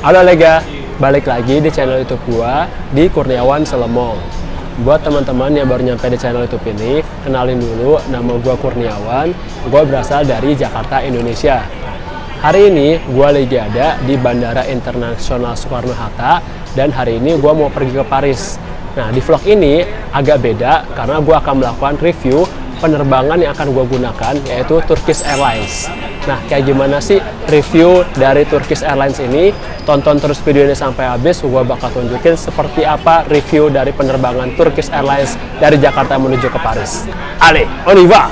Halo Lega, balik lagi di channel YouTube gua di Kurniawan Selemong. Buat teman-teman yang baru nyampe di channel YouTube ini, kenalin dulu, nama gua Kurniawan. Gua berasal dari Jakarta, Indonesia. Hari ini gua lagi ada di Bandara Internasional Soekarno-Hatta dan hari ini gua mau pergi ke Paris. Nah, di vlog ini agak beda karena gua akan melakukan review penerbangan yang akan gue gunakan, yaitu Turkish Airlines. Nah, kayak gimana sih review dari Turkish Airlines ini? Tonton terus video ini sampai habis, gue bakal tunjukin seperti apa review dari penerbangan Turkish Airlines dari Jakarta menuju ke Paris. Allez, on y va!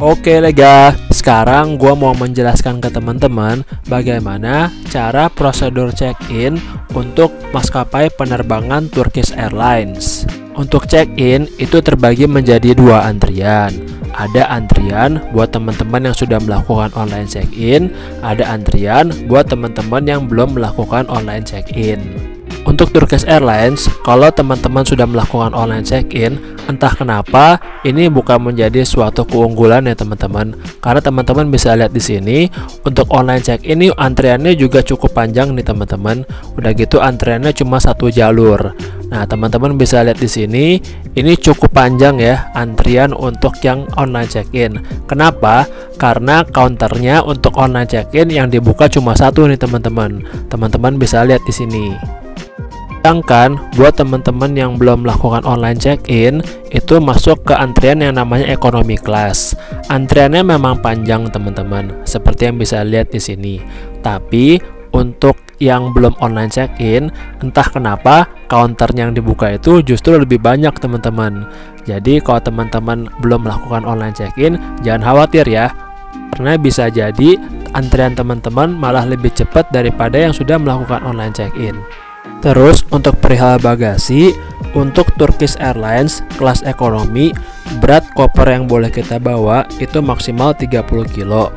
Oke Lega, sekarang gua mau menjelaskan ke teman-teman bagaimana cara prosedur check-in untuk maskapai penerbangan Turkish Airlines. Untuk check-in itu terbagi menjadi dua antrian. Ada antrian buat teman-teman yang sudah melakukan online check-in, ada antrian buat teman-teman yang belum melakukan online check-in. Untuk Turkish Airlines, kalau teman-teman sudah melakukan online check-in, entah kenapa ini bukan menjadi suatu keunggulan ya teman-teman. Karena teman-teman bisa lihat di sini, untuk online check-in ini antriannya juga cukup panjang nih teman-teman. Udah gitu antriannya cuma satu jalur. Nah, teman-teman bisa lihat di sini, ini cukup panjang ya antrian untuk yang online check-in. Kenapa? Karena counternya untuk online check-in yang dibuka cuma satu nih teman-teman. Teman-teman bisa lihat di sini. Sedangkan buat teman-teman yang belum melakukan online check-in itu masuk ke antrian yang namanya economy class. Antriannya memang panjang teman-teman, seperti yang bisa lihat di sini. Tapi untuk yang belum online check-in, entah kenapa counter yang dibuka itu justru lebih banyak teman-teman. Jadi kalau teman-teman belum melakukan online check-in, jangan khawatir ya, karena bisa jadi antrian teman-teman malah lebih cepat daripada yang sudah melakukan online check-in. Terus untuk perihal bagasi, untuk Turkish Airlines kelas ekonomi, berat koper yang boleh kita bawa itu maksimal 30 kilo.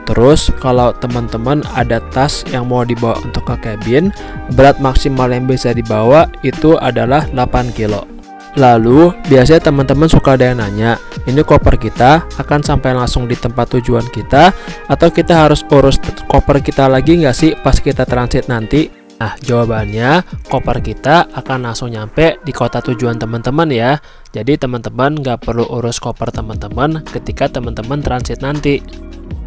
Terus kalau teman-teman ada tas yang mau dibawa untuk ke cabin, berat maksimal yang bisa dibawa itu adalah 8 kilo. Lalu biasanya teman-teman suka ada yang nanya, ini koper kita akan sampai langsung di tempat tujuan kita atau kita harus urus koper kita lagi nggak sih pas kita transit nanti? Nah, jawabannya koper kita akan langsung nyampe di kota tujuan teman-teman ya. Jadi teman-teman nggak perlu urus koper teman-teman ketika teman-teman transit nanti.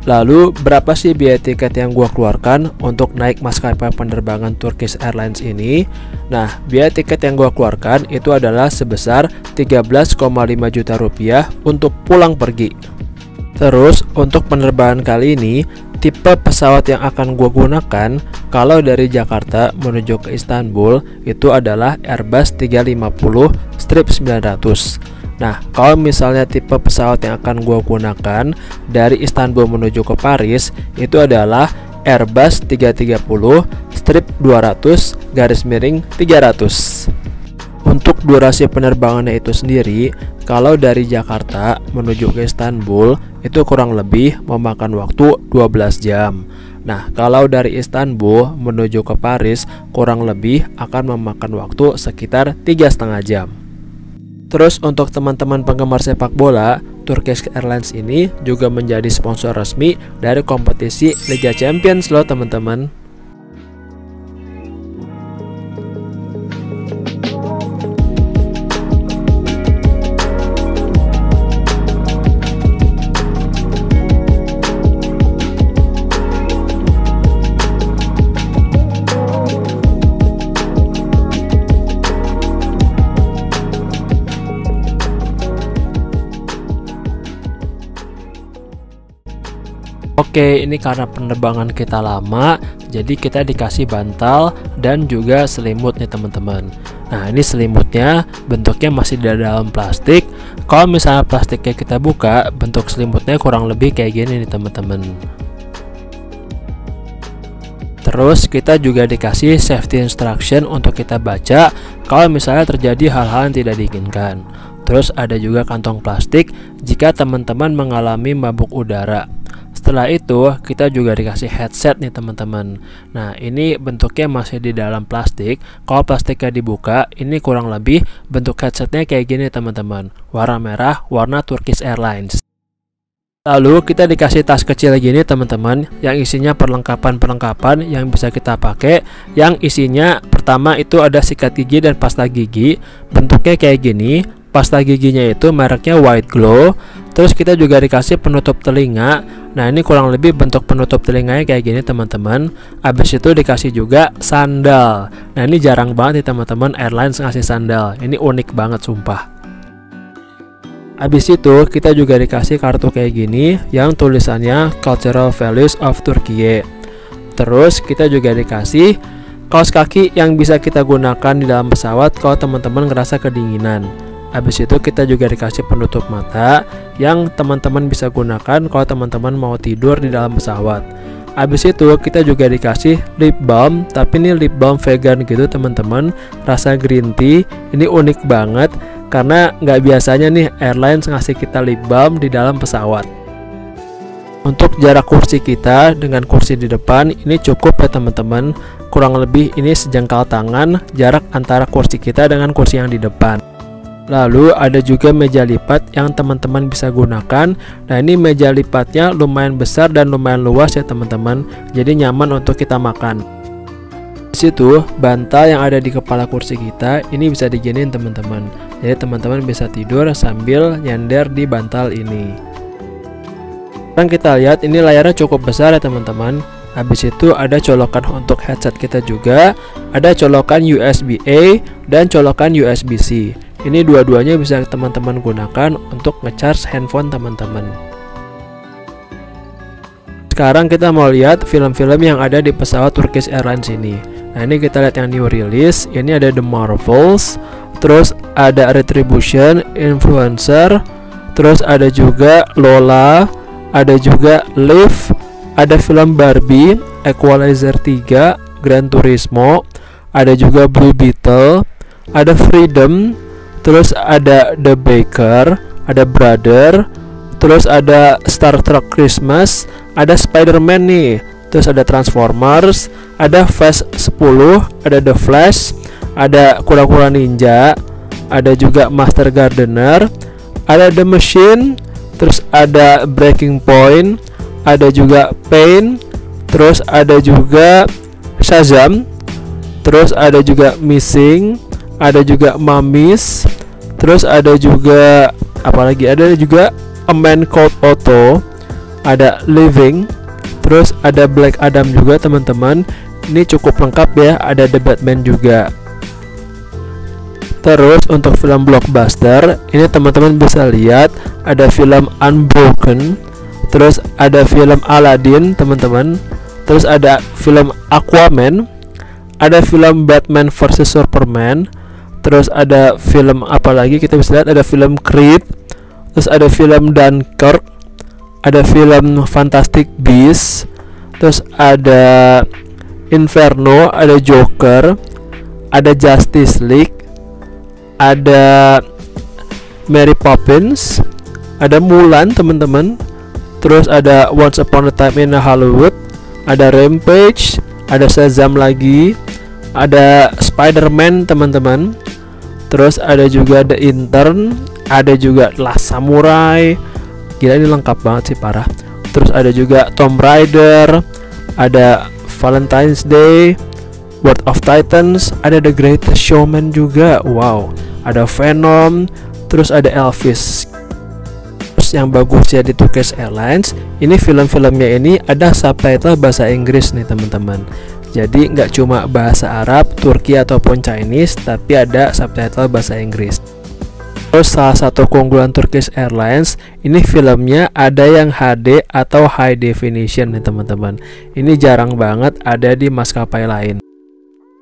Lalu berapa sih biaya tiket yang gua keluarkan untuk naik maskapai penerbangan Turkish Airlines ini? Nah, biaya tiket yang gua keluarkan itu adalah sebesar 13,5 juta rupiah untuk pulang pergi. Terus untuk penerbangan kali ini, tipe pesawat yang akan gue gunakan kalau dari Jakarta menuju ke Istanbul itu adalah Airbus 350-900. Nah, kalau misalnya tipe pesawat yang akan gue gunakan dari Istanbul menuju ke Paris itu adalah Airbus 330-200-300. Untuk durasi penerbangannya itu sendiri, kalau dari Jakarta menuju ke Istanbul itu kurang lebih memakan waktu 12 jam. Nah, kalau dari Istanbul menuju ke Paris kurang lebih akan memakan waktu sekitar 3,5 jam. Terus untuk teman-teman penggemar sepak bola, Turkish Airlines ini juga menjadi sponsor resmi dari kompetisi Liga Champions loh teman-teman. Oke, ini karena penerbangan kita lama, jadi kita dikasih bantal dan juga selimut nih teman-teman. Nah, ini selimutnya bentuknya masih di dalam plastik Kalau misalnya plastiknya kita buka, bentuk selimutnya kurang lebih kayak gini nih teman-teman. Terus kita juga dikasih safety instruction untuk kita baca kalau misalnya terjadi hal-hal yang tidak diinginkan. Terus ada juga kantong plastik jika teman-teman mengalami mabuk udara. Setelah itu kita juga dikasih headset nih teman-teman. Nah ini bentuknya masih di dalam plastik. Kalau plastiknya dibuka, ini kurang lebih bentuk headsetnya kayak gini teman-teman. Warna merah, warna Turkish Airlines. Lalu kita dikasih tas kecil gini teman-teman, yang isinya perlengkapan-perlengkapan yang bisa kita pakai. Yang isinya pertama itu ada sikat gigi dan pasta gigi. Bentuknya kayak gini. Pasta giginya itu mereknya White Glow. Terus kita juga dikasih penutup telinga. Nah ini kurang lebih bentuk penutup telinganya kayak gini teman-teman. Habis itu dikasih juga sandal. Nah ini jarang banget nih teman-teman airlines ngasih sandal. Ini unik banget sumpah. Habis itu kita juga dikasih kartu kayak gini yang tulisannya Cultural Values of Turkey. Terus kita juga dikasih kaos kaki yang bisa kita gunakan di dalam pesawat kalau teman-teman ngerasa kedinginan. Habis itu kita juga dikasih penutup mata yang teman-teman bisa gunakan kalau teman-teman mau tidur di dalam pesawat. Habis itu kita juga dikasih lip balm, tapi ini lip balm vegan gitu teman-teman, rasa green tea. Ini unik banget karena nggak biasanya nih airlines ngasih kita lip balm di dalam pesawat. Untuk jarak kursi kita dengan kursi di depan ini cukup ya teman-teman. Kurang lebih ini sejengkal tangan jarak antara kursi kita dengan kursi yang di depan. Lalu ada juga meja lipat yang teman-teman bisa gunakan. Nah ini meja lipatnya lumayan besar dan lumayan luas ya teman-teman, jadi nyaman untuk kita makan. Di situ bantal yang ada di kepala kursi kita ini bisa diginiin teman-teman, jadi teman-teman bisa tidur sambil nyender di bantal ini. Sekarang kita lihat ini layarnya cukup besar ya teman-teman. Habis itu ada colokan untuk headset kita juga, ada colokan USB-A dan colokan USB-C. Ini dua-duanya bisa teman-teman gunakan untuk nge-charge handphone teman-teman. Sekarang kita mau lihat film-film yang ada di pesawat Turkish Airlines ini. Nah ini kita lihat yang new release. Ini ada The Marvels, terus ada Retribution, Influencer, terus ada juga Lola, ada juga Live, ada film Barbie, Equalizer 3, Gran Turismo, ada juga Blue Beetle, ada Freedom, terus ada The Baker, ada Brother, terus ada Star Trek Christmas, ada Spider-Man nih, terus ada Transformers, ada Fast 10, ada The Flash, ada Kura-Kura Ninja, ada juga Master Gardener, ada The Machine, terus ada Breaking Point, ada juga Pain, terus ada juga Shazam, terus ada juga Missing, ada juga Mummies, terus ada juga apalagi, ada juga A Man Called Otto, ada Living, terus ada Black Adam juga teman-teman. Ini cukup lengkap ya, ada The Batman juga. Terus untuk film blockbuster ini teman-teman bisa lihat ada film Unbroken, terus ada film Aladdin teman-teman, terus ada film Aquaman, ada film Batman vs Superman, terus ada film apa lagi kita bisa lihat, ada film Creed, terus ada film Dunkirk, ada film Fantastic Beasts, terus ada Inferno, ada Joker, ada Justice League, ada Mary Poppins, ada Mulan teman-teman, terus ada Once Upon a Time in Hollywood, ada Rampage, ada Shazam lagi, ada Spider-Man teman-teman, terus ada juga The Intern, ada juga Last Samurai. Gila ini lengkap banget sih, parah. Terus ada juga Tomb Raider, ada Valentine's Day, World of Titans, ada The Greatest Showman juga. Wow, ada Venom, terus ada Elvis. Terus yang bagus ya di Turkish Airlines, ini film-filmnya ini ada subtitle bahasa Inggris nih teman-teman. Jadi nggak cuma bahasa Arab, Turki ataupun Chinese, tapi ada subtitle bahasa Inggris. Terus salah satu keunggulan Turkish Airlines, ini filmnya ada yang HD atau High Definition nih teman-teman. Ini jarang banget ada di maskapai lain.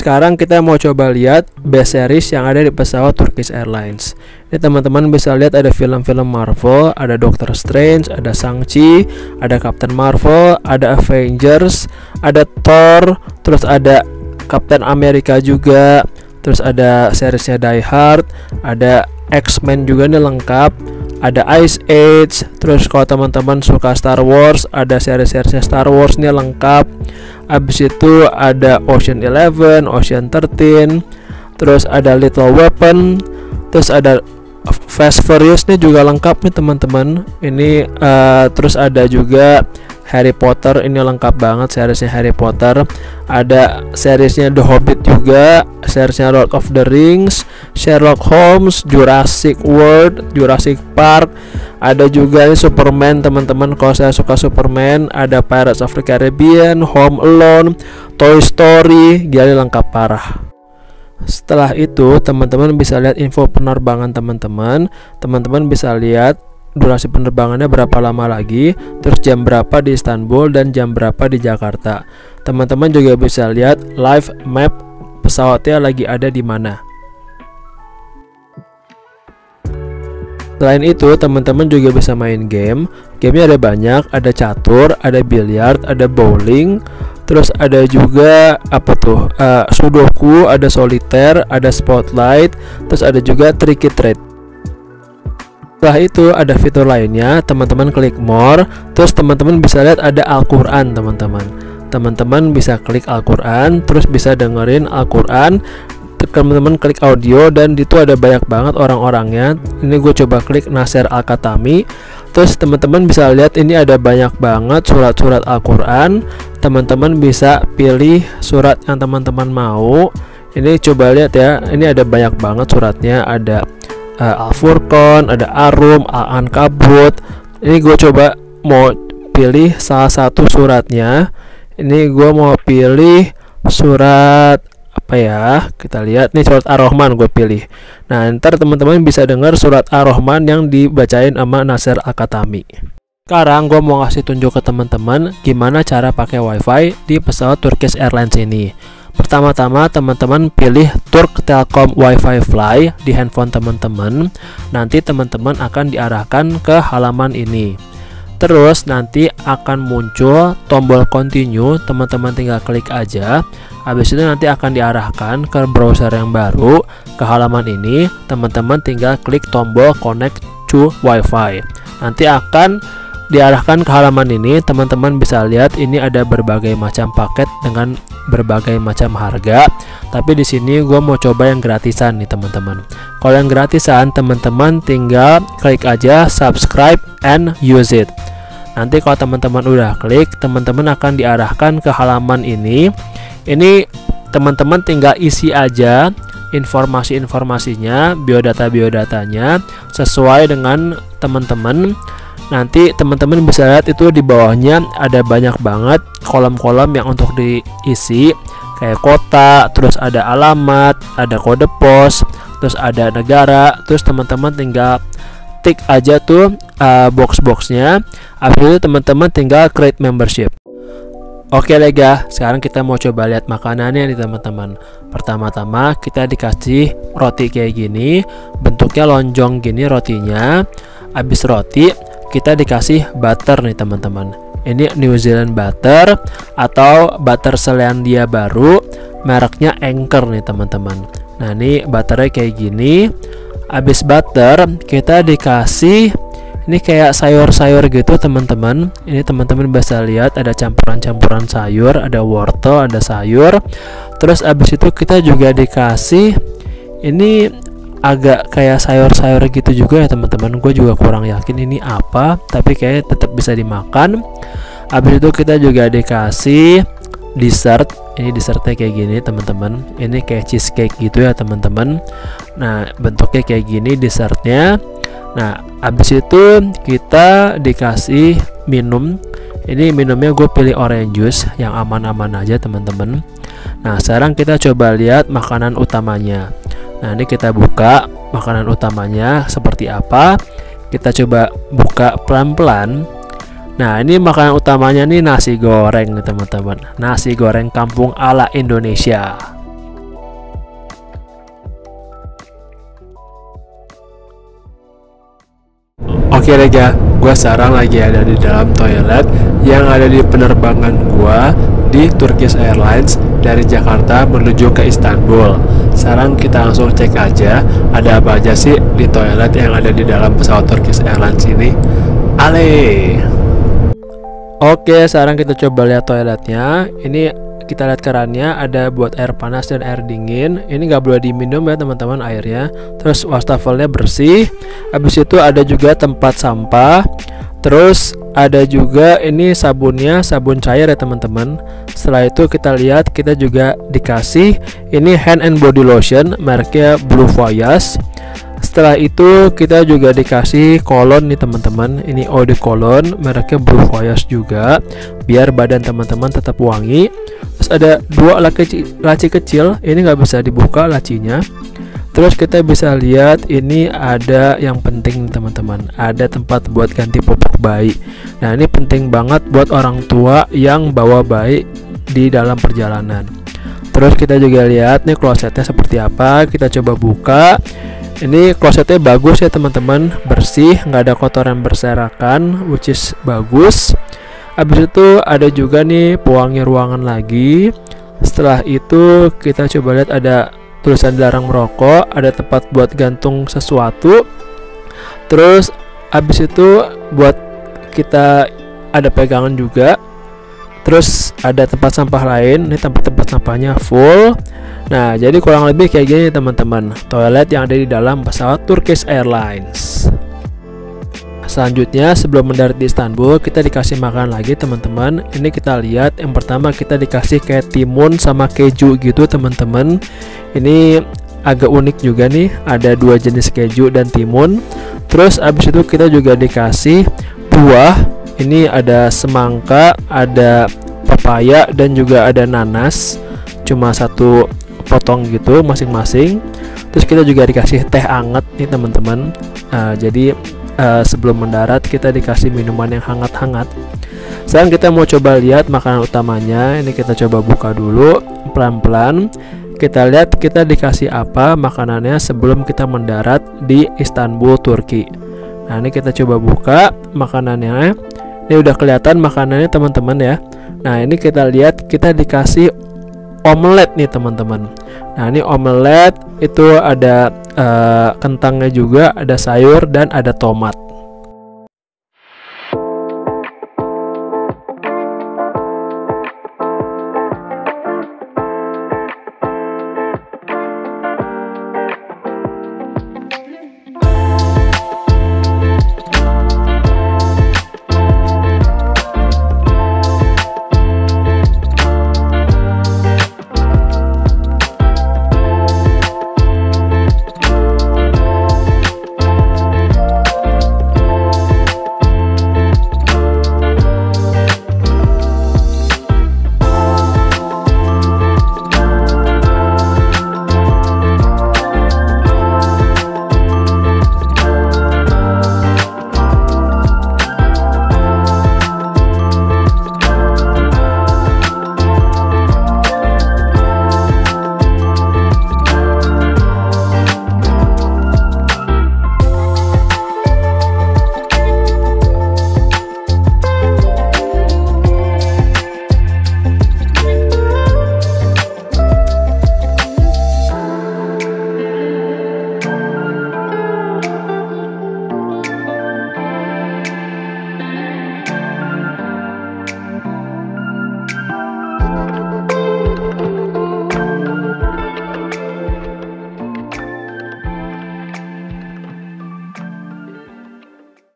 Sekarang kita mau coba lihat base series yang ada di pesawat Turkish Airlines. Ini teman-teman bisa lihat ada film-film Marvel, ada Doctor Strange, ada Shang-Chi, ada Captain Marvel, ada Avengers, ada Thor, terus ada Captain America juga, terus ada seriesnya Die Hard, ada X-Men juga nih lengkap, ada Ice Age. Terus kalau teman-teman suka Star Wars, ada series-seriesnya Star Wars nih lengkap. Abis itu ada Ocean 11, Ocean 13, terus ada Little Weapon, terus ada Fast Furious nih juga lengkap nih teman-teman. Ini terus ada juga Harry Potter, ini lengkap banget seriesnya Harry Potter. Ada seriesnya The Hobbit juga, seriesnya Lord of the Rings, Sherlock Holmes, Jurassic World, Jurassic Park. Ada juga ini Superman teman-teman, kalau saya suka Superman. Ada Pirates of the Caribbean, Home Alone, Toy Story, gila lengkap parah. Setelah itu teman-teman bisa lihat info penerbangan teman-teman. Teman-teman bisa lihat durasi penerbangannya berapa lama lagi, terus jam berapa di Istanbul dan jam berapa di Jakarta. Teman-teman juga bisa lihat live map pesawatnya lagi ada di mana. Selain itu teman-teman juga bisa main game. Gamenya ada banyak, ada catur, ada biliar, ada bowling, terus ada juga apa tuh, sudoku, ada solitaire, ada spotlight, terus ada juga tricky trade. Setelah itu ada fitur lainnya, teman-teman klik more, terus teman-teman bisa lihat ada Al-Quran teman-teman. Teman-teman bisa klik Al-Quran, terus bisa dengerin Al-Quran. Teman-teman klik audio dan itu ada banyak banget orang-orangnya. Ini gue coba klik Nasir Al-Khatami. Terus teman-teman bisa lihat ini ada banyak banget surat-surat Al-Quran. Teman-teman bisa pilih surat yang teman-teman mau. Ini coba lihat ya, ini ada banyak banget suratnya. Ada Al-Furqan, ada Ar-Rum, Al-Ankabut. Ini gue coba mau pilih salah satu suratnya. Ini gue mau pilih surat apa ya, kita lihat nih, surat Ar-Rahman gue pilih. Nah ntar teman-teman bisa dengar surat Ar-Rahman yang dibacain sama Nasir Al-Khatami. Sekarang gue mau ngasih tunjuk ke teman-teman gimana cara pakai wifi di pesawat Turkish Airlines ini. Pertama-tama teman-teman pilih Turk Telkom Wi-Fi Fly di handphone teman-teman. Nanti teman-teman akan diarahkan ke halaman ini. Terus nanti akan muncul tombol continue, teman-teman tinggal klik aja. Habis itu nanti akan diarahkan ke browser yang baru, ke halaman ini. Teman-teman tinggal klik tombol connect to Wi-Fi. Nanti akan diarahkan ke halaman ini. Teman-teman bisa lihat ini ada berbagai macam paket dengan berbagai macam harga. Tapi di sini gue mau coba yang gratisan nih teman-teman. Kalau yang gratisan teman-teman tinggal klik aja subscribe and use it. Nanti kalau teman-teman udah klik, teman-teman akan diarahkan ke halaman ini. Ini teman-teman tinggal isi aja informasi-informasinya, biodatanya sesuai dengan teman-teman. Nanti teman-teman bisa lihat itu di bawahnya ada banyak banget kolom-kolom yang untuk diisi, kayak kota, terus ada alamat, ada kode pos, terus ada negara. Terus teman-teman tinggal tik aja tuh box-boxnya. Habis itu teman-teman tinggal create membership. Oke lega, sekarang kita mau coba lihat makanannya nih teman-teman. Pertama-tama kita dikasih roti kayak gini, bentuknya lonjong gini rotinya. Habis roti kita dikasih butter nih teman-teman. Ini New Zealand butter atau butter Selandia Baru, mereknya Anchor nih teman-teman. Nah ini butternya kayak gini. Habis butter kita dikasih ini kayak sayur-sayur gitu teman-teman. Ini teman-teman bisa lihat ada campuran-campuran sayur, ada wortel, ada sayur. Terus abis itu kita juga dikasih ini agak kayak sayur-sayur gitu juga ya teman-teman. Gue juga kurang yakin ini apa, tapi kayak tetap bisa dimakan. Abis itu kita juga dikasih dessert. Ini dessertnya kayak gini teman-teman. Ini kayak cheesecake gitu ya teman-teman. Nah bentuknya kayak gini dessertnya. Nah abis itu kita dikasih minum. Ini minumnya gue pilih orange juice yang aman-aman aja teman-teman. Nah sekarang kita coba lihat makanan utamanya. Nah ini kita buka makanan utamanya seperti apa. Kita coba buka pelan-pelan. Nah ini makanan utamanya nih nasi goreng nih teman-teman. Nasi goreng kampung ala Indonesia. Oke lega, gue sekarang lagi ada di dalam toilet yang ada di penerbangan gue di Turkish Airlines dari Jakarta menuju ke Istanbul. Sekarang kita langsung cek aja ada apa aja sih di toilet yang ada di dalam pesawat Turkish Airlines ini. Ale. Oke, sekarang kita coba lihat toiletnya. Ini kita lihat kerannya ada buat air panas dan air dingin. Ini nggak boleh diminum ya teman-teman airnya. Terus wastafelnya bersih. Habis itu ada juga tempat sampah. Terus ada juga ini sabunnya, sabun cair ya teman-teman. Setelah itu kita lihat kita juga dikasih ini hand and body lotion mereknya Blue Voyage. Setelah itu kita juga dikasih kolon nih teman-teman. Ini eau de cologne mereknya Blue Voyage juga, biar badan teman-teman tetap wangi. Terus ada dua laci kecil, ini nggak bisa dibuka lacinya. Terus kita bisa lihat ini ada yang penting teman-teman, ada tempat buat ganti popok bayi. Nah ini penting banget buat orang tua yang bawa bayi di dalam perjalanan. Terus kita juga lihat nih klosetnya seperti apa. Kita coba buka. Ini klosetnya bagus ya teman-teman, bersih, nggak ada kotoran berserakan, which is bagus. Habis itu ada juga nih pewangi ruangan lagi. Setelah itu kita coba lihat ada tulisan dilarang merokok, ada tempat buat gantung sesuatu. Terus habis itu buat kita ada pegangan juga. Terus ada tempat sampah lain, ini tempat sampahnya full. Nah, jadi kurang lebih kayak gini teman-teman, toilet yang ada di dalam pesawat Turkish Airlines. Selanjutnya sebelum mendarat di Istanbul, kita dikasih makan lagi teman-teman. Ini kita lihat, yang pertama kita dikasih kayak timun sama keju gitu teman-teman. Ini agak unik juga nih, ada dua jenis keju dan timun. Terus abis itu kita juga dikasih buah. Ini ada semangka, ada papaya, dan juga ada nanas. Cuma satu potong gitu masing-masing. Terus kita juga dikasih teh anget nih teman-teman. Jadi sebelum mendarat kita dikasih minuman yang hangat-hangat. Sekarang kita mau coba lihat makanan utamanya. Ini kita coba buka dulu pelan-pelan. Kita lihat kita dikasih apa makanannya sebelum kita mendarat di Istanbul, Turki. Nah ini kita coba buka makanannya. Ini udah kelihatan makanannya teman-teman ya. Nah ini kita lihat kita dikasih omelet nih teman-teman. Nah ini omelet itu ada kentangnya juga, ada sayur dan ada tomat.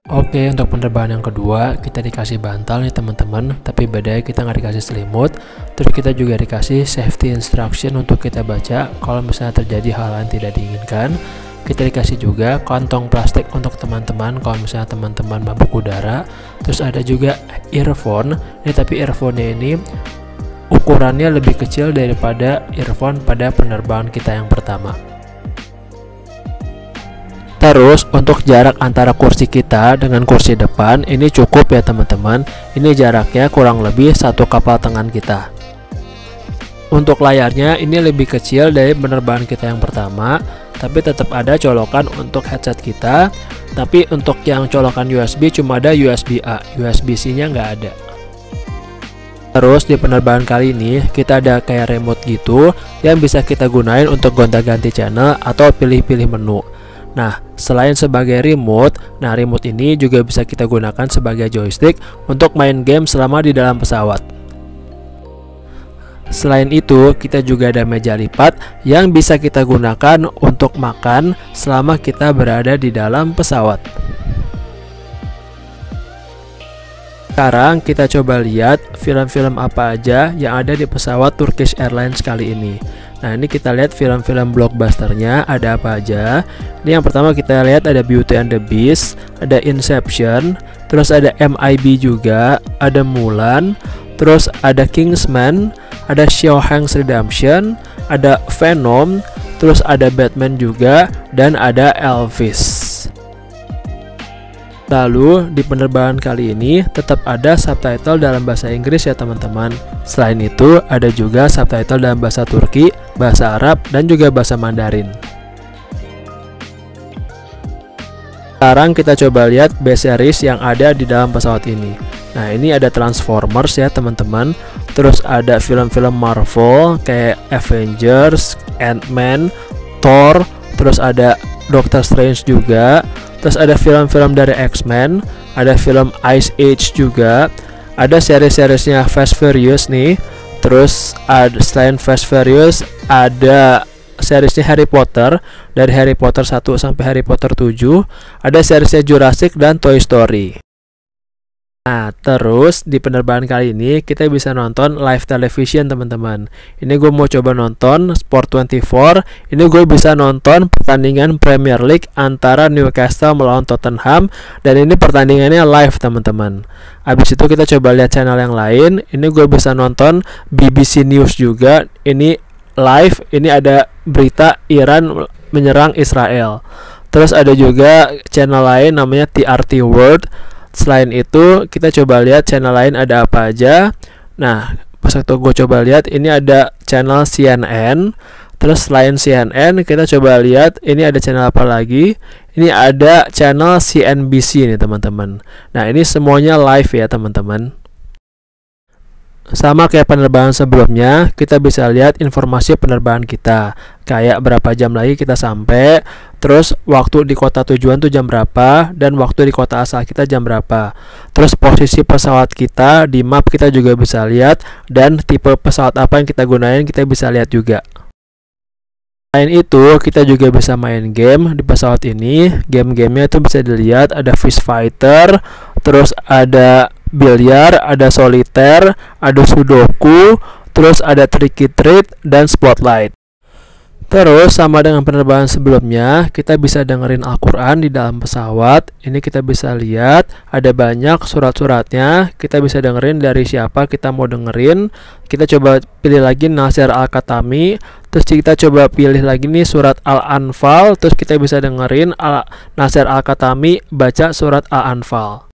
Oke, untuk penerbangan yang kedua kita dikasih bantal nih teman-teman, tapi bedanya kita nggak dikasih selimut. Terus kita juga dikasih safety instruction untuk kita baca kalau misalnya terjadi hal yang tidak diinginkan. Kita dikasih juga kantong plastik untuk teman-teman kalau misalnya teman-teman mabuk udara. Terus ada juga earphone nih, tapi earphone-nya ini ukurannya lebih kecil daripada earphone pada penerbangan kita yang pertama. Terus untuk jarak antara kursi kita dengan kursi depan ini cukup ya teman-teman. Ini jaraknya kurang lebih satu kapal tangan kita. Untuk layarnya ini lebih kecil dari penerbangan kita yang pertama, tapi tetap ada colokan untuk headset kita. Tapi untuk yang colokan USB cuma ada USB A, USB-C nya nggak ada. Terus di penerbangan kali ini kita ada kayak remote gitu yang bisa kita gunain untuk gonta-ganti channel atau pilih-pilih menu. Nah, selain sebagai remote, remote ini juga bisa kita gunakan sebagai joystick untuk main game selama di dalam pesawat. Selain itu, kita juga ada meja lipat yang bisa kita gunakan untuk makan selama kita berada di dalam pesawat. Sekarang kita coba lihat film-film apa aja yang ada di pesawat Turkish Airlines kali ini. Nah, ini kita lihat film-film blockbusternya ada apa aja. Ini yang pertama kita lihat ada Beauty and the Beast, ada Inception, terus ada MIB juga, ada Mulan, terus ada Kingsman, ada Shawshank Redemption, ada Venom, terus ada Batman juga, dan ada Elvis. Lalu di penerbangan kali ini tetap ada subtitle dalam bahasa Inggris ya teman-teman. Selain itu ada juga subtitle dalam bahasa Turki, bahasa Arab, dan juga bahasa Mandarin. Sekarang kita coba lihat base series yang ada di dalam pesawat ini. Nah, ini ada Transformers ya teman-teman. Terus ada film-film Marvel kayak Avengers, Ant-Man, Thor, terus ada Doctor Strange juga. Terus ada film-film dari X-Men, ada film Ice Age juga, ada seri-serisnya Fast Furious nih. Terus ada selain Fast Furious ada seriesnya Harry Potter, dari Harry Potter 1 sampai Harry Potter 7, ada seriesnya Jurassic dan Toy Story. Nah, terus di penerbangan kali ini kita bisa nonton live television teman-teman. Ini gue mau coba nonton Sport 24. Ini gue bisa nonton pertandingan Premier League antara Newcastle melawan Tottenham, dan ini pertandingannya live teman-teman. Habis itu kita coba lihat channel yang lain. Ini gue bisa nonton BBC News juga. Ini live. Ini ada berita Iran menyerang Israel. Terus ada juga channel lain namanya TRT World. Selain itu kita coba lihat channel lain ada apa aja. Nah, pas waktu gue coba lihat ini ada channel CNN. Terus selain CNN kita coba lihat ini ada channel apa lagi. Ini ada channel CNBC nih teman-teman. Nah, ini semuanya live ya teman-teman. Sama kayak penerbangan sebelumnya, kita bisa lihat informasi penerbangan kita, kayak berapa jam lagi kita sampai, terus waktu di kota tujuan tuh jam berapa, dan waktu di kota asal kita jam berapa. Terus posisi pesawat kita di map kita juga bisa lihat, dan tipe pesawat apa yang kita gunain kita bisa lihat juga. Selain itu, kita juga bisa main game di pesawat ini. Game-gamenya itu bisa dilihat, ada Fist Fighter, terus ada biliar, ada soliter, ada sudoku, terus ada tricky treat, dan spotlight. Terus sama dengan penerbangan sebelumnya, kita bisa dengerin Al-Quran di dalam pesawat. Ini kita bisa lihat ada banyak surat-suratnya. Kita bisa dengerin dari siapa kita mau dengerin. Kita coba pilih lagi Nasir Al-Khatami. Terus kita coba pilih lagi nih surat Al-Anfal. Terus kita bisa dengerin Nasir Al-Khatami baca surat Al-Anfal.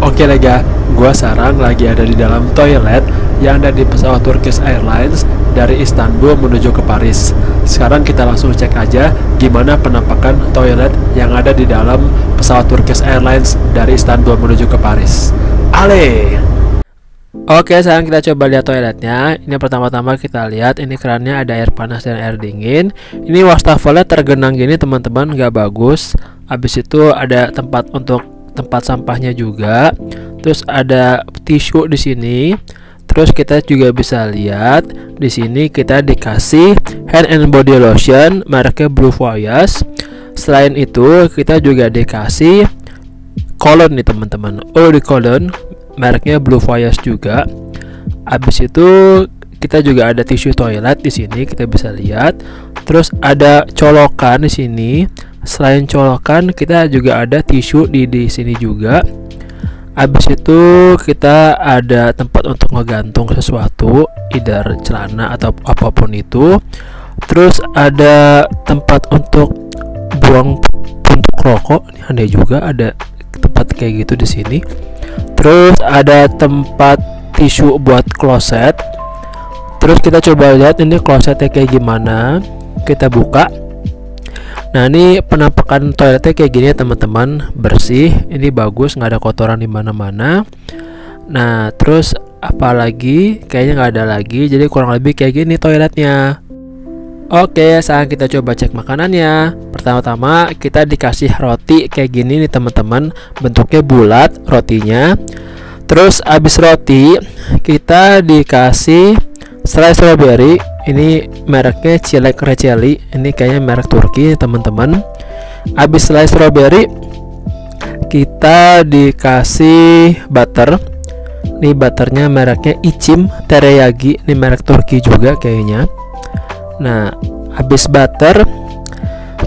Oke lega, gua sekarang lagi ada di dalam toilet yang ada di pesawat Turkish Airlines dari Istanbul menuju ke Paris. Sekarang kita langsung cek aja gimana penampakan toilet yang ada di dalam pesawat Turkish Airlines dari Istanbul menuju ke Paris. Ale! Oke, sekarang kita coba lihat toiletnya. Ini pertama-tama kita lihat ini kerannya ada air panas dan air dingin. Ini wastafelnya tergenang gini teman-teman, nggak bagus. Habis itu ada tempat sampahnya juga. Terus ada tisu di sini. Terus kita juga bisa lihat di sini kita dikasih hand and body lotion mereknya Blue Voyage. Selain itu kita juga dikasih cologne nih teman-teman. Di cologne mereknya Blue Voyage juga. Habis itu kita juga ada tisu toilet di sini kita bisa lihat. Terus ada colokan di sini. Selain colokan kita juga ada tisu di sini juga. Habis itu kita ada tempat untuk ngegantung sesuatu, either celana atau apapun itu. Terus ada tempat untuk buang puntung rokok. Ini ada juga ada tempat kayak gitu di sini. Terus ada tempat tisu buat kloset. Terus kita coba lihat ini klosetnya kayak gimana. Kita buka. Nah, ini penampakan toiletnya kayak gini ya teman-teman, bersih, ini bagus, nggak ada kotoran di mana-mana. Nah, terus apalagi kayaknya nggak ada lagi, jadi kurang lebih kayak gini toiletnya. Oke, sekarang kita coba cek makanannya. Pertama-tama kita dikasih roti kayak gini nih teman-teman, bentuknya bulat rotinya. Terus abis roti kita dikasih selai strawberry. Ini mereknya Cilek Receli. Ini kayaknya merek Turki teman-teman. Abis selai strawberry kita dikasih butter. Ini butternya mereknya Icim Tereyagi. Ini merek Turki juga kayaknya. Nah, habis butter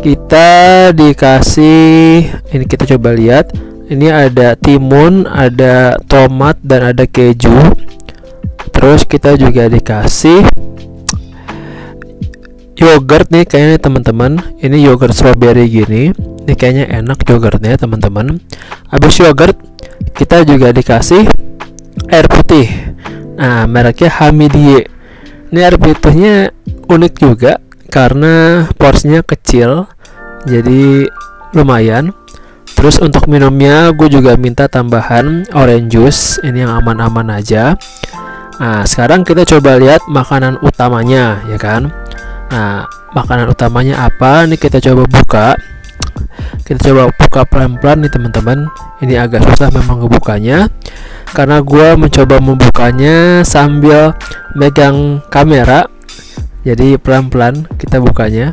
kita dikasih, ini kita coba lihat. Ini ada timun, ada tomat, dan ada keju. Terus kita juga dikasih yogurt nih kayaknya teman-teman. Ini yogurt strawberry gini. Ini kayaknya enak yogurtnya teman-teman. Habis yogurt kita juga dikasih air putih. Nah, mereknya Hamidiyeh. Ini air putihnya unik juga karena porsinya kecil, jadi lumayan. Terus untuk minumnya gue juga minta tambahan orange juice, ini yang aman-aman aja. Nah, sekarang kita coba lihat makanan utamanya ya kan. Nah, makanan utamanya apa? Ini kita coba buka. Kita coba buka pelan-pelan nih teman-teman. Ini agak susah memang ngebukanya karena gue mencoba membukanya sambil megang kamera. Jadi pelan-pelan kita bukanya.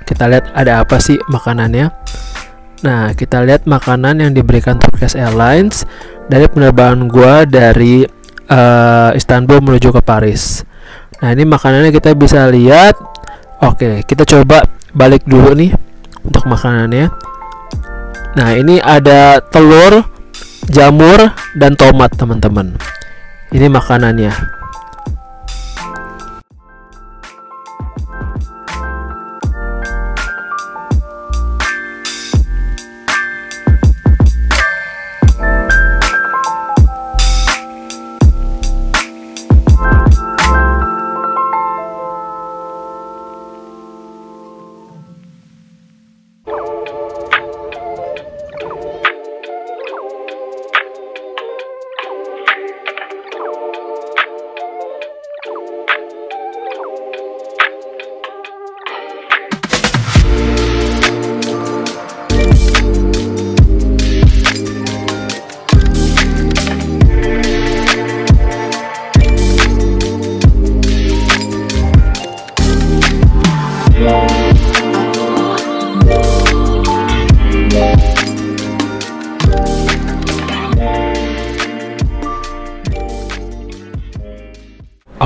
Kita lihat ada apa sih makanannya. Nah, kita lihat makanan yang diberikan Turkish Airlines dari penerbangan gua dari Istanbul menuju ke Paris. Nah, ini makanannya kita bisa lihat. Oke, kita coba balik dulu nih untuk makanannya. Nah, ini ada telur, jamur, dan tomat teman-teman. Ini makanannya.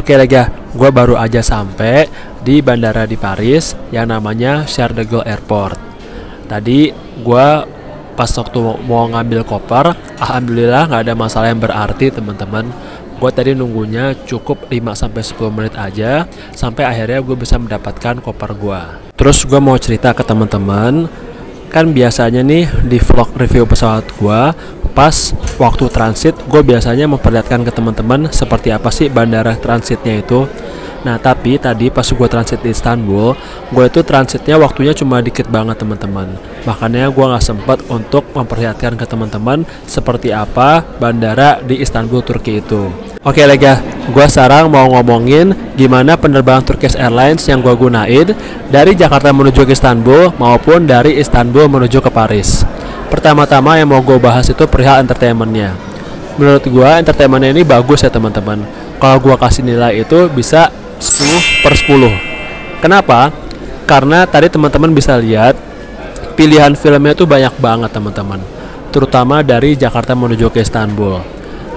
Oke lega, gue baru aja sampai di bandara di Paris yang namanya Charles de Gaulle Airport. Tadi gue pas waktu mau ngambil koper, alhamdulillah nggak ada masalah yang berarti teman-teman. Gue tadi nunggunya cukup 5-10 menit aja sampai akhirnya gue bisa mendapatkan koper gue. Terus gue mau cerita ke teman-teman, kan biasanya nih di vlog review pesawat gue, pas waktu transit gue biasanya memperlihatkan ke teman-teman seperti apa sih bandara transitnya itu. Nah, tapi tadi pas gue transit di Istanbul, gue itu transitnya waktunya cuma dikit banget teman-teman. Makanya gue nggak sempat untuk memperlihatkan ke teman-teman seperti apa bandara di Istanbul, Turki itu. Oke lega, gue sekarang mau ngomongin gimana penerbangan Turkish Airlines yang gue gunain dari Jakarta menuju ke Istanbul maupun dari Istanbul menuju ke Paris. Pertama-tama yang mau gue bahas itu perihal entertainmentnya. Menurut gue entertainmentnya ini bagus ya teman-teman. Kalau gue kasih nilai itu bisa 10/10. Kenapa? Karena tadi teman-teman bisa lihat pilihan filmnya itu banyak banget teman-teman, terutama dari Jakarta menuju ke Istanbul.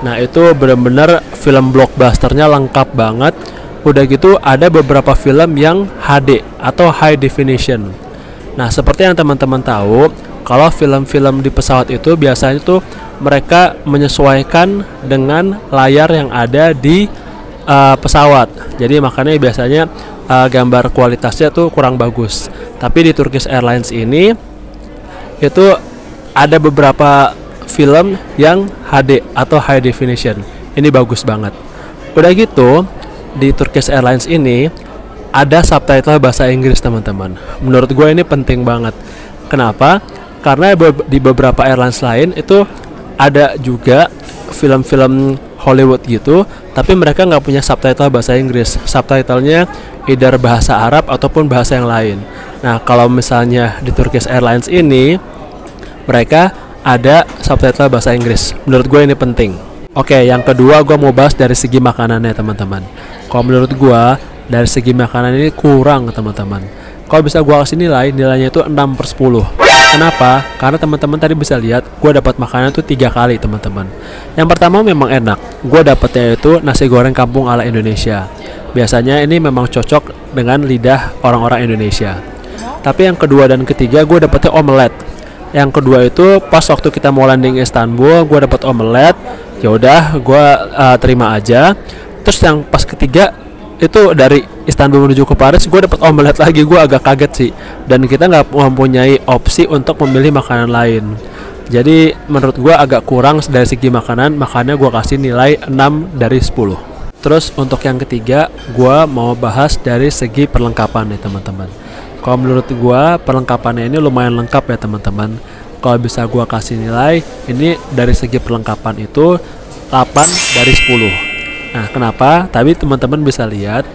Nah, itu benar-benar film blockbusternya lengkap banget. Udah gitu ada beberapa film yang HD atau high definition. Nah, seperti yang teman-teman tahu, kalau film-film di pesawat itu biasanya tuh mereka menyesuaikan dengan layar yang ada di pesawat. Jadi makanya biasanya gambar kualitasnya tuh kurang bagus. Tapi di Turkish Airlines ini itu ada beberapa film yang HD atau high definition. Ini bagus banget. Udah gitu di Turkish Airlines ini ada subtitle bahasa Inggris teman-teman. Menurut gue ini penting banget. Kenapa? Karena di beberapa airlines lain itu ada juga film-film Hollywood gitu, tapi mereka nggak punya subtitle bahasa Inggris. Subtitlenya either bahasa Arab ataupun bahasa yang lain. Nah, kalau misalnya di Turkish Airlines ini mereka ada subtitle bahasa Inggris. Menurut gue ini penting. Oke, yang kedua gue mau bahas dari segi makanannya teman-teman. Kalau menurut gue dari segi makanan ini kurang teman-teman. Kalau bisa gue kasih nilainya itu 6/10. Kenapa? Karena teman-teman tadi bisa lihat gue dapat makanan itu 3 kali teman-teman. Yang pertama memang enak. Gue dapatnya itu nasi goreng kampung ala Indonesia. Biasanya ini memang cocok dengan lidah orang-orang Indonesia. Tapi yang kedua dan ketiga gue dapatnya omelet. Yang kedua itu pas waktu kita mau landing Istanbul, gue dapat omelet. Ya udah, gue terima aja. Terus yang pas ketiga itu dari Istanbul menuju ke Paris, gue dapat omelet lagi. Gue agak kaget sih. Dan kita nggak mempunyai opsi untuk memilih makanan lain. Jadi menurut gue agak kurang dari segi makanan. Makanya gue kasih nilai 6/10. Terus untuk yang ketiga, gue mau bahas dari segi perlengkapan nih teman-teman. Kalau menurut gue perlengkapannya ini lumayan lengkap ya teman-teman. Kalau bisa gue kasih nilai, ini dari segi perlengkapan itu 8/10. Nah, kenapa? Tapi teman-teman bisa lihat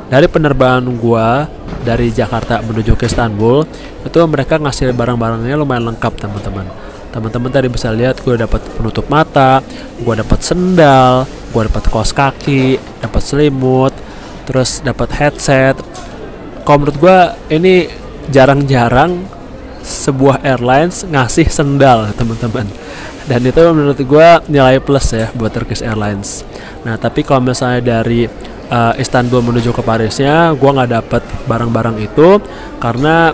dari penerbangan gua dari Jakarta menuju ke Istanbul itu mereka ngasih barang-barangnya lumayan lengkap teman-teman. Teman-teman tadi bisa lihat gue dapat penutup mata, gue dapat sendal, gue dapat kaos kaki, dapat selimut, terus dapat headset. Kalau menurut gue ini jarang-jarang sebuah airlines ngasih sendal teman-teman. Dan itu menurut gue nilai plus ya buat Turkish Airlines. Nah, tapi kalau misalnya dari Istanbul menuju ke Parisnya, gue nggak dapet barang-barang itu karena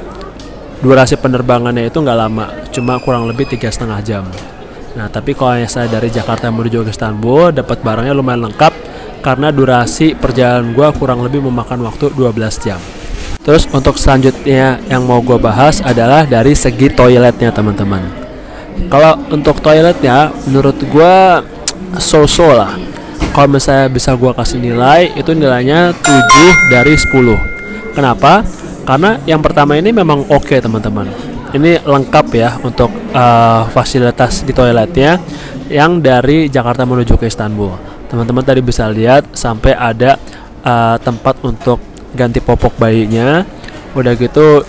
durasi penerbangannya itu nggak lama, cuma kurang lebih 3,5 jam. Nah, tapi kalau saya dari Jakarta menuju ke Istanbul, dapat barangnya lumayan lengkap karena durasi perjalanan gue kurang lebih memakan waktu 12 jam. Terus untuk selanjutnya yang mau gue bahas adalah dari segi toiletnya teman-teman. Kalau untuk toiletnya menurut gue so-so lah. Kalau misalnya bisa gue kasih nilai, itu nilainya 7/10. Kenapa? Karena yang pertama ini memang oke teman-teman. Ini lengkap ya untuk fasilitas di toiletnya yang dari Jakarta menuju ke Istanbul. Teman-teman tadi bisa lihat sampai ada tempat untuk ganti popok bayinya. Udah gitu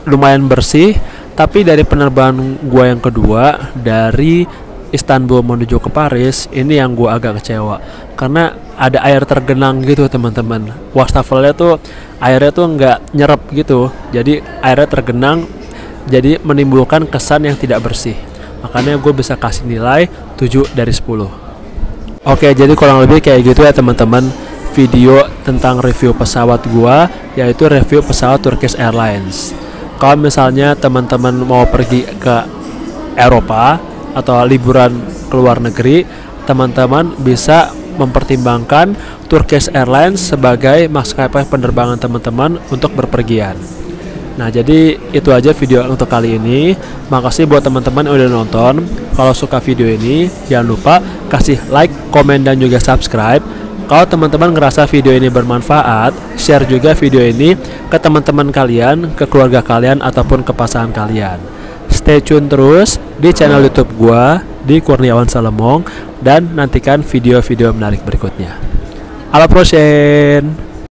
lumayan bersih. Tapi dari penerbangan gue yang kedua dari Istanbul menuju ke Paris, ini yang gue agak kecewa karena ada air tergenang gitu teman-teman. Wastafelnya tuh airnya tuh nggak nyerap gitu, jadi airnya tergenang, jadi menimbulkan kesan yang tidak bersih. Makanya gue bisa kasih nilai 7/10. Oke, jadi kurang lebih kayak gitu ya teman-teman video tentang review pesawat gue, yaitu review pesawat Turkish Airlines. Kalau misalnya teman-teman mau pergi ke Eropa atau liburan ke luar negeri, teman-teman bisa mempertimbangkan Turkish Airlines sebagai maskapai penerbangan teman-teman untuk berpergian. Nah, jadi itu aja video untuk kali ini. Makasih buat teman-teman yang udah nonton. Kalau suka video ini, jangan lupa kasih like, komen, dan juga subscribe. Kalau teman-teman ngerasa video ini bermanfaat, share juga video ini ke teman-teman kalian, ke keluarga kalian, ataupun ke pasangan kalian. Stay tune terus di channel YouTube gua di Kurniawan Salemong dan nantikan video-video menarik berikutnya. Ala prosen.